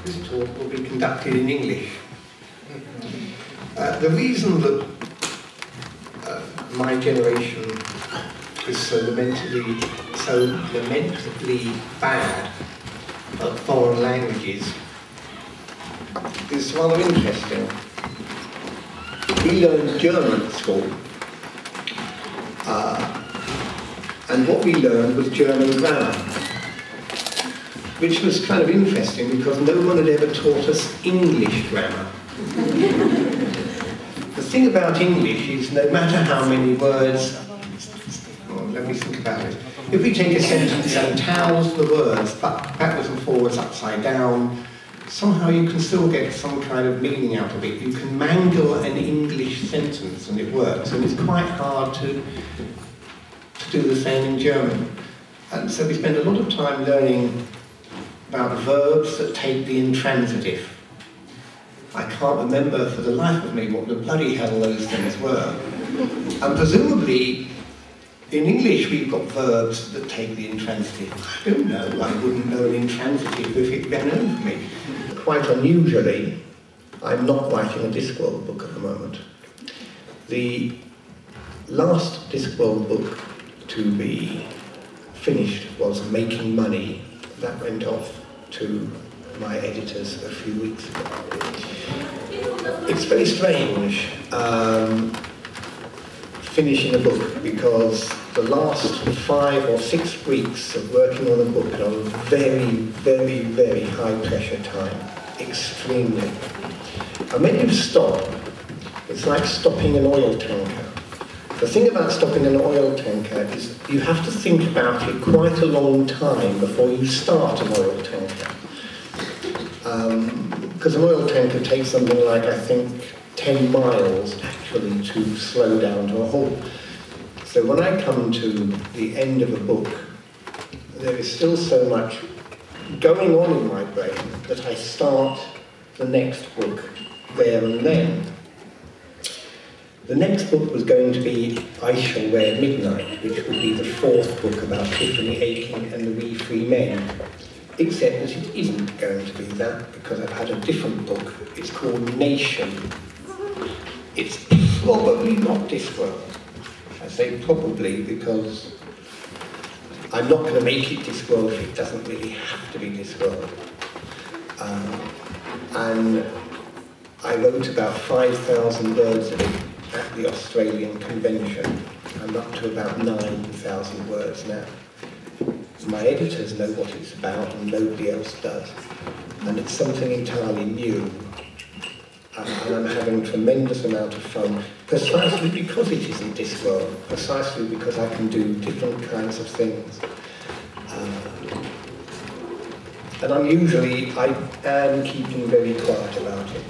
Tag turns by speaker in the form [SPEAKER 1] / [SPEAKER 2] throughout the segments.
[SPEAKER 1] this talk will be conducted in English. The reason that my generation is so lamentably bad at foreign languages is rather interesting. We learned German at school, and what we learned was German grammar, which was kind of interesting because no one had ever taught us English grammar. The thing about English is no matter how many words, well, let me think about it. If we take a sentence and thousands of words, backwards and forwards, upside down, somehow you can still get some kind of meaning out of it. You can mangle an English sentence and it works, and it's quite hard to do the same in German. And so we spend a lot of time learning about verbs that take the intransitive. I can't remember for the life of me what the bloody hell those things were. And presumably, in English we've got verbs that take the intransitive. I don't know, I wouldn't know an intransitive if it ran over me. Quite unusually, I'm not writing a Discworld book at the moment. The last Discworld book to be finished was Making Money. That went off to my editors a few weeks ago. It's very strange finishing a book because the last 5 or 6 weeks of working on a book are a very, very, very high pressure time. Extremely. And when you stop, it's like stopping an oil tanker. The thing about stopping an oil tanker is you have to think about it quite a long time before you start an oil tanker. Because an oil tanker takes something like, I think, 10 miles actually to slow down to a halt. So when I come to the end of a book, there is still so much going on in my brain that I start the next book there and then. The next book was going to be I Shall Wear Midnight, which would be the 4th book about Tiffany Aching and the Wee Free Men. Except that it isn't going to be that, because I've had a different book. It's called Nation. It's probably not Discworld. I say probably because I'm not going to make it Discworld if it doesn't really have to be Discworld. And I wrote about 5,000 words of it at the Australian Convention. I'm up to about 9,000 words now. My editors know what it's about and nobody else does. And it's something entirely new. And I'm having a tremendous amount of fun, precisely because it isn't Discworld, precisely because I can do different kinds of things. And I am keeping very quiet about it.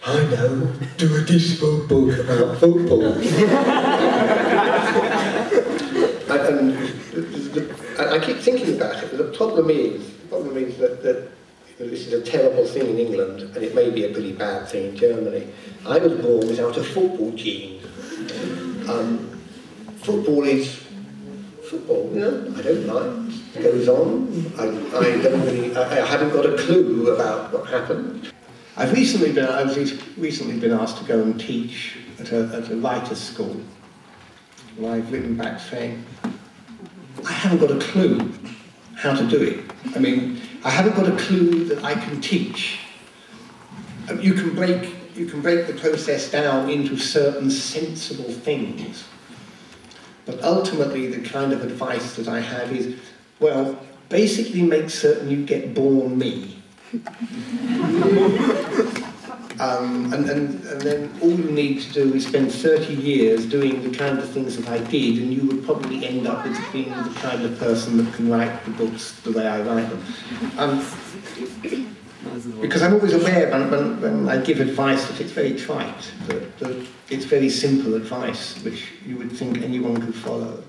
[SPEAKER 1] I know, do a Discworld book about football. I keep thinking about it, but the problem is that this is a terrible thing in England, and it may be a pretty bad thing in Germany. I was born without a football gene. Football is football, you know, I don't mind. It goes on. I haven't got a clue about what happened. I've recently been asked to go and teach at a writer's school. And I've written back saying, I haven't got a clue how to do it. I mean, I haven't got a clue that I can teach. You can break the process down into certain sensible things. But ultimately, the kind of advice that I have is, well, basically make certain you get born me. And then all you need to do is spend 30 years doing the kind of things that I did, and you would probably end up with being the kind of person that can write the books the way I write them. Because I'm always aware when I give advice that it's very trite, that it's very simple advice which you would think anyone could follow.